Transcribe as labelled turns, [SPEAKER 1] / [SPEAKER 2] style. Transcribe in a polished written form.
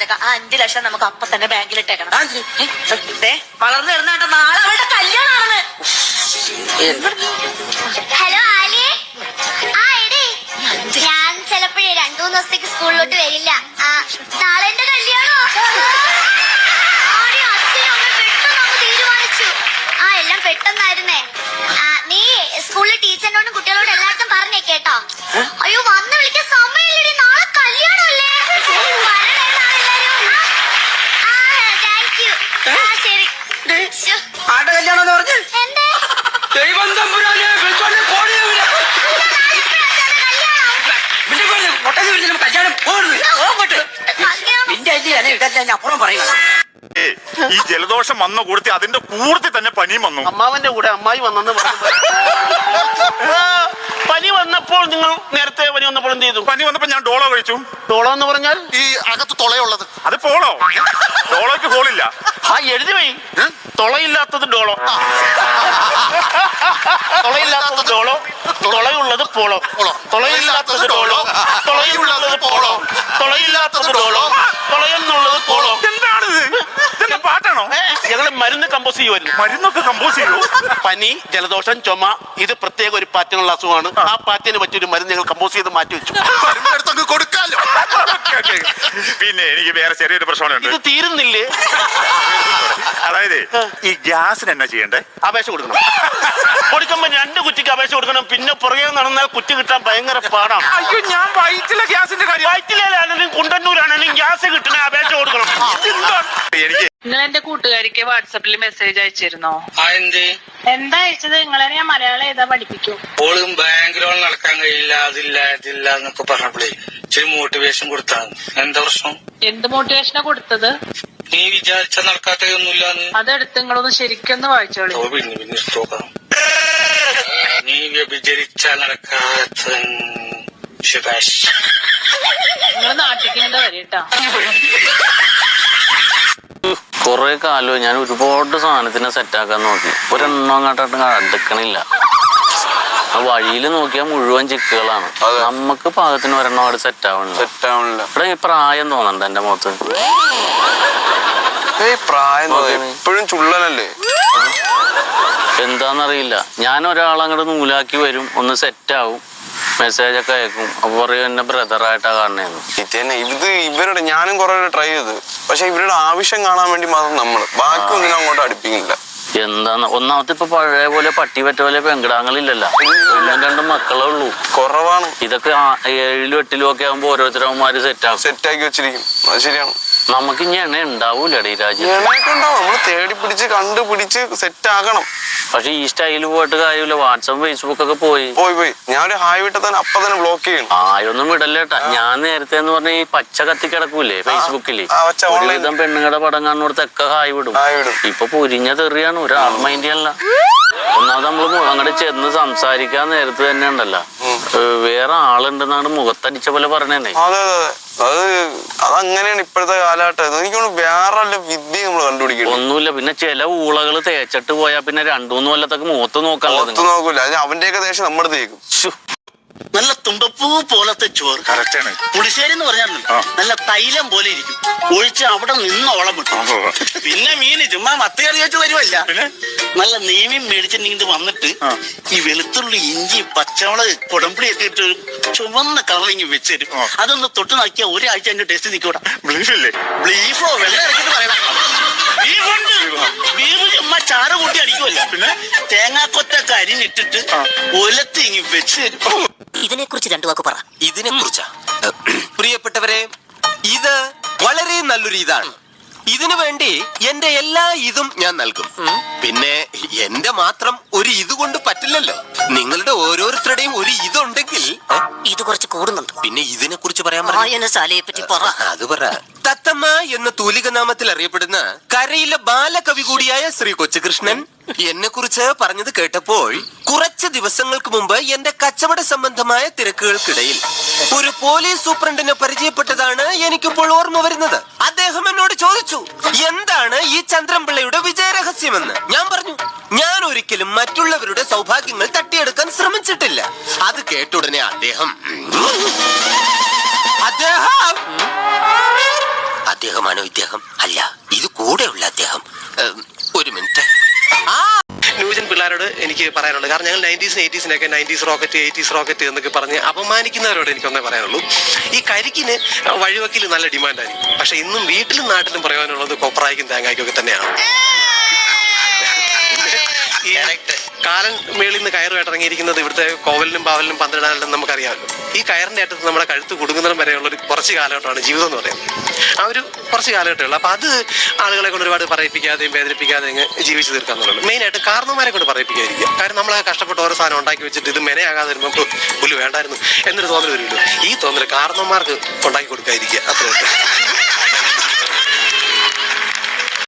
[SPEAKER 1] പറഞ്ഞേക്കാം. ആ 5 ലക്ഷം നമുക്ക് അപ്പൊ തന്നെ ബാങ്കിൽ ഇട്ടേക്കണം. വളർന്നു വരുന്നേട്ട നാളെ അവളുടെ കല്യാണമാണ്.
[SPEAKER 2] ഹലോ ആലിയെ. ആ എടേ, ഞാൻ ചിലപ്പോഴേ 2-3 ദിവസത്തേക്ക് സ്കൂളിലോട്ട് വരില്ല. നാളെ എന്റെ കല്യാണോ? അച്ഛനും അമ്മ പെട്ടെന്ന് അങ്ങ് തീരുമാനിച്ചു. എല്ലാം പെട്ടെന്നായിരുന്നേ. നീ സ്കൂളിലെ ടീച്ചറിനോടും കുട്ടികളോടും എല്ലാവർക്കും പറഞ്ഞേ കേട്ടോ. അയ്യോ വന്ന് വിളിക്കാൻ സമയമില്ലടി, നാളെ കല്യാണമല്ലേ. Thank you. ശരി.
[SPEAKER 3] ആരുടെ കല്യാണം പറഞ്ഞു?
[SPEAKER 2] എന്തേ
[SPEAKER 3] അപ്പുറം പറയുക.
[SPEAKER 4] ഈ ജലദോഷം വന്ന കൂടത്തി അതിന്റെ കൂടത്തി തന്നെ പനിയും വന്നു.
[SPEAKER 5] അമ്മാവന്റെ കൂടെ അമ്മായി വന്നെന്ന് പറഞ്ഞു. പനി വന്നപ്പോൾ നിങ്ങൾ നേരത്തെ പനി വന്നപ്പോൾ എന്ത് ചെയ്തു?
[SPEAKER 4] പനി വന്നപ്പോ ഞാൻ ഡോളോ കഴിച്ചു.
[SPEAKER 5] ഡോളോ എന്ന് പറഞ്ഞാൽ
[SPEAKER 6] ഈ അകത്ത് തുളയുള്ളത്.
[SPEAKER 4] അത് പോളോ. ഡോളോക്ക് ഹോളില്ല.
[SPEAKER 5] എഴുതി പോയി. തുളയില്ലാത്തത് ഡോളോ, തുളയില്ലാത്തത് ഡോളോ, തുളയുള്ളത് പോളോ. തുളയില്ലാത്തത് ഡോളോ, തുളയുള്ളത് പോളോ, തുളയില്ലാത്തത് ഡോളോ, തുളയെന്നുള്ളത് പോളോ.
[SPEAKER 4] എന്താണിത്? ഇതെന്താ പാട്ടാണോ?
[SPEAKER 5] ഞങ്ങള് മരുന്ന് കമ്പോസ് ചെയ്യുമായിരുന്നു.
[SPEAKER 4] മരുന്നൊക്കെ കമ്പോസ് ചെയ്യൂ.
[SPEAKER 5] പനി, ജലദോഷം, ചുമ, ഇത് പ്രത്യേക ഒരു പാറ്റിനുള്ള അസുഖമാണ്. ആ പാറ്റിന് പറ്റിയൊരു മരുന്ന് ഞങ്ങൾ കമ്പോസ് ചെയ്ത് മാറ്റി വെച്ചു.
[SPEAKER 6] കൊടുക്കാലോ.
[SPEAKER 4] പിന്നെ എനിക്ക് വേറെ ചെറിയൊരു പ്രശ്നമുണ്ട്.
[SPEAKER 5] ഇത് തീരുന്നില്ലേ?
[SPEAKER 4] അതായത് ഈ ഗ്യാസിന് എന്നാ ചെയ്യണ്ടേ?
[SPEAKER 5] അപേക്ഷ കൊടുക്കണം. കൊടുക്കുമ്പോ 2 കുറ്റിക്ക് അപേക്ഷ കൊടുക്കണം. പിന്നെ പുറകെ നടന്നാൽ കുറ്റി കിട്ടാൻ ഭയങ്കര പാടാണ്.
[SPEAKER 4] അയ്യോ, ഞാൻ വയറ്റിലെ ഗ്യാസിന്റെ കാര്യം.
[SPEAKER 5] വയറ്റിലാണെങ്കിലും കുണ്ടന്നൂരാണെങ്കിലും ഗ്യാസ് കിട്ടണ അപേക്ഷ കൊടുക്കണം.
[SPEAKER 4] എനിക്ക്
[SPEAKER 1] നിങ്ങൾ എന്റെ കൂട്ടുകാരിക്ക് വാട്സാപ്പിൽ മെസ്സേജ് അയച്ചിരുന്നോ?
[SPEAKER 7] എന്താ അയച്ചത്? നിങ്ങളെ ഞാൻ മലയാളം ഏതാ പഠിപ്പിക്കും.
[SPEAKER 8] ഓളും ബാങ്ക് ലോൺ നടക്കാൻ കഴിയില്ല, അതില്ല എന്നൊക്കെ പറഞ്ഞപ്പോഴേ ഇച്ചിരി മോട്ടിവേഷൻ കൊടുത്താണ്. എന്താ പ്രശ്നം?
[SPEAKER 7] എന്ത് മോട്ടിവേഷനാ കൊടുത്തത്?
[SPEAKER 8] നീ വിചാരിച്ച നടക്കാത്തൊന്നുമില്ലാന്ന്.
[SPEAKER 7] അതെടുത്ത് നിങ്ങളൊന്ന് ശരിക്കൊന്ന് വായിച്ചോളി.
[SPEAKER 8] പിന്നെ നോക്കാം. നീ വ്യഭിചരിച്ച നടക്കാത്ത
[SPEAKER 7] നിങ്ങൾ നാട്ടിലേക്ക് ഇങ്ങോട്ട് വരേട്ടാ.
[SPEAKER 9] കൊറേ കാലം ഞാൻ ഒരുപാട് സാധനത്തിനെ സെറ്റാക്കാൻ നോക്കി. ഒരെണ്ണം അങ്ങോട്ട് അടുക്കണില്ല. ആ വഴിയിൽ നോക്കിയാൽ മുഴുവൻ ചിക്കുകളാണ്. നമുക്ക് പാകത്തിന് ഒരെണ്ണം അവിടെ സെറ്റാവണില്ല. ഇവിടെ ഈ പ്രായം തോന്നണ്ട എന്റെ മുഖത്ത്.
[SPEAKER 10] പ്രായം എപ്പോഴും ചുള്ളനല്ലേ?
[SPEAKER 9] എന്താന്നറിയില്ല. ഞാൻ ഒരാളങ്ങോട്ട് നൂലാക്കി വരും, ഒന്ന് സെറ്റാവും, മെസ്സേജൊക്കെ അയക്കും. അപ്പൊ പറയും എന്നെ ബ്രദറായിട്ടാ കാണുന്നു.
[SPEAKER 10] ഇവരുടെ ഞാനും കുറെ ട്രൈ ചെയ്ത്, പക്ഷെ ഇവരുടെ ആവശ്യം കാണാൻ വേണ്ടി മാത്രം നമ്മള് ബാക്കി ഒന്നിനും അങ്ങോട്ട് അടുപ്പിക്കുന്നില്ല.
[SPEAKER 9] എന്താന്ന് ഒന്നാമത്തെ ഇപ്പൊ പഴയ പോലെ പട്ടി പറ്റ പോലെ പെങ്കിടാങ്ങളില്ലല്ലോ. 1-2 മക്കളേ ഉള്ളൂ.
[SPEAKER 10] കുറവാണ്.
[SPEAKER 9] ഇതൊക്കെ 7-8 ഒക്കെ ആകുമ്പോ ഓരോരുത്തരവന്മാര്
[SPEAKER 10] സെറ്റാക്കി വെച്ചിരിക്കും. അത് ശരിയാണ്.
[SPEAKER 9] നമുക്ക് ഇനി എണ്ണ ഉണ്ടാവൂലേ ഈ രാജ്യം.
[SPEAKER 10] എണ്ണയൊക്കെ ഉണ്ടാവും. നമ്മള് തേടി പിടിച്ച് കണ്ടുപിടിച്ച് സെറ്റ് ആക്കണം.
[SPEAKER 9] പക്ഷെ ഈ സ്റ്റൈല് പോയിട്ട് കാര്യമില്ല. വാട്സാപ്പ് ഫേസ്ബുക്ക് ഒക്കെ പോയി.
[SPEAKER 10] ഞാൻ ഒരു ഹായ് വിട്ട തന്നെ അപ്പൊ തന്നെ ബ്ലോക്ക് ചെയ്യണം.
[SPEAKER 9] ആയൊന്നും വിടല്ലേട്ടാ. ഞാൻ നേരത്തെ എന്ന് പറഞ്ഞ ഈ പച്ച കത്തി കിടക്കൂലേ ഫേസ്ബുക്കില്, ഒരുവിധം പെണ്ണുങ്ങളുടെ പടം കാണുന്നിടത്തൊക്കെ ഹായ് വിടും. ഇപ്പൊ പൊരിഞ്ഞ തെറിയാണ്, ഒരാൾ മൈൻഡ് ചെയ്യല്ല. ഒന്നാമത് നമ്മള് അങ്ങോട്ട് ചെന്ന് സംസാരിക്കാൻ നേരത്ത് തന്നെ ഉണ്ടല്ലോ, വേറെ ആളുണ്ടെന്നാണ് മുഖത്തടിച്ച പോലെ പറഞ്ഞേ.
[SPEAKER 10] അതെ അതങ്ങനെയാണ് ഇപ്പോഴത്തെ കാലഘട്ടം. എനിക്ക് വേറെ വിദ്യ നമ്മൾ കണ്ടുപിടിക്കണം.
[SPEAKER 9] ഒന്നുമില്ല. പിന്നെ ചില ഊളകള് തേച്ചിട്ട് പോയാ പിന്നെ 2-3 കൊല്ലത്തൊക്കെ മുഖത്ത്
[SPEAKER 10] നോക്കൂല. അവന്റെയൊക്കെ ദേശം നമ്മുടെ തേക്കും.
[SPEAKER 5] നല്ല തുമ്പപ്പൂ പോലത്തെ ചോറ്.
[SPEAKER 4] കറക്റ്റാണ്.
[SPEAKER 5] പുളിശ്ശേരി എന്ന് പറഞ്ഞാൽ നല്ല തൈലം പോലെ ഇരിക്കും. ഒഴിച്ച് അവിടെ നിന്ന് ഓളം വിട്ടു. പിന്നെ മീന് ചുമ്മാ മത്തി കറി വെച്ച് വരുമല്ല, നല്ല നെയ്മീൻ മേടിച്ചിട്ട് വന്നിട്ട് ഈ വെളുത്തുള്ളി, ഇഞ്ചി, പച്ചമുളക്, കുടംപുളി ഒക്കെ ഇട്ട് ചുവന്ന കളറിങ് വെച്ച് തരും. അതൊന്ന് തൊട്ട് നോക്കിയാൽ ഒരാഴ്ച അതിന്റെ ടേസ്റ്റ് നിൽക്കൂടാ. ബീഫോ വെള്ളം ഇറക്കിട്ട് പറയണം. ബീഫ് ചുമ്മാ ചാറ് കൂട്ടി അടിക്കുമല്ല, പിന്നെ തേങ്ങാക്കൊത്തൊക്കെ അരിഞ്ഞിട്ടിട്ട് ഒലത്തി ഇങ്ങി വെച്ച് തരും.
[SPEAKER 3] ഇതിനെ കുറിച്ച് 2 വാക്ക് പറ. ഇതിനെ കുറിച്ചാ പ്രിയപ്പെട്ടവരെ, ഇത് വളരെ നല്ലൊരു ഇതാണ്. ഇതിനു വേണ്ടി എന്റെ എല്ലാ ഇതും ഞാൻ നൽകും. പിന്നെ എന്റെ മാത്രം ഒരു ഇത് കൊണ്ട് പറ്റില്ലല്ലോ. നിങ്ങളുടെ ഓരോരുത്തരുടെയും ഒരു ഇതുണ്ടെങ്കിൽ ഇത് കുറച്ച് കൂടുന്നുണ്ട്. പിന്നെ ഇതിനെ കുറിച്ച് പറയാൻ അത് പറ. തത്തമ്മ എന്ന തൂലിക നാമത്തിൽ അറിയപ്പെടുന്ന കരയിലെ ബാലകവി കൂടിയായ ശ്രീ കൊച്ചുകൃഷ്ണൻ എന്നെ കുറിച്ച് പറഞ്ഞത് കേട്ടപ്പോൾ കുറച്ച് ദിവസങ്ങൾക്ക് മുമ്പ് എന്റെ കച്ചവട സംബന്ധമായ തിരക്കുകൾക്കിടയിൽ ഒരു പോലീസ് സൂപ്രണ്ടിനെ പരിചയപ്പെട്ടതാണ് എനിക്കിപ്പോൾ ഓർമ്മ വരുന്നത്. അദ്ദേഹം എന്നോട് ചോദിച്ചു, എന്താണ് ഈ ചന്ദ്രൻപിള്ളയുടെ വിജയരഹസ്യമെന്ന്. ഞാൻ പറഞ്ഞു, ഞാൻ ഒരിക്കലും മറ്റുള്ളവരുടെ സൗഭാഗ്യങ്ങൾ തട്ടിയെടുക്കാൻ ശ്രമിച്ചിട്ടില്ല. അത് കേട്ടുടനെ അദ്ദേഹം
[SPEAKER 11] എനിക്ക് പറയാനുള്ളത്. കാരണം ഞങ്ങൾ 90s 80s 90s rocket 80s rocket എന്നൊക്കെ പറഞ്ഞ് അപമാനിക്കുന്നവരോട് എനിക്കൊന്നേ പറയാനുള്ളൂ. ഈ കരിക്കിന് വഴിവെക്കിൽ നല്ല ഡിമാൻഡായിരിക്കും. പക്ഷെ ഇന്നും വീട്ടിലും നാട്ടിലും പറയാനുള്ളത് കൊപ്രായിക്കും തേങ്ങായ്ക്കും ഒക്കെ തന്നെയാണ്. ഈ കാലൻ മേളിൽ നിന്ന് കയറുമായിട്ട് ഇറങ്ങിയിരിക്കുന്നത് ഇവിടുത്തെ കോവലിനും പാവലിനും പന്ത്രണ്ടാലും നമുക്കറിയാമല്ലോ. ഈ കയറിന്റെ അറ്റത്ത് നമ്മുടെ കഴുത്ത് കുടുങ്ങുന്നതിനും വരെയുള്ള ഒരു കുറച്ച് കാലഘട്ടമാണ് ജീവിതം എന്ന് പറയുന്നത്. ആ ഒരു കുറച്ച് കാലഘട്ടമുള്ളൂ. അപ്പൊ അത് ആളുകളെ കൊണ്ട് ഒരുപാട് പറയിപ്പിക്കാതെയും വേദനിപ്പിക്കാതെയും ജീവിച്ചു തീർക്കാന്നുള്ളൂ. മെയിനായിട്ട് കാരണവന്മാരെ കൊണ്ട് പറയിപ്പിക്കാതിരിക്കുക. കാരണം നമ്മളെ കഷ്ടപ്പെട്ട് ഓരോ സാധനം ഉണ്ടാക്കി വെച്ചിട്ട് ഇത് മെനയാകാതെ വരുമ്പോൾ പുല്ല് വേണ്ടായിരുന്നു എന്നൊരു തോന്നൽ വരുമല്ലോ. ഈ തോന്നൽ കാരണവന്മാർക്ക് ഉണ്ടാക്കി കൊടുക്കാതിരിക്കുക. അത്രയും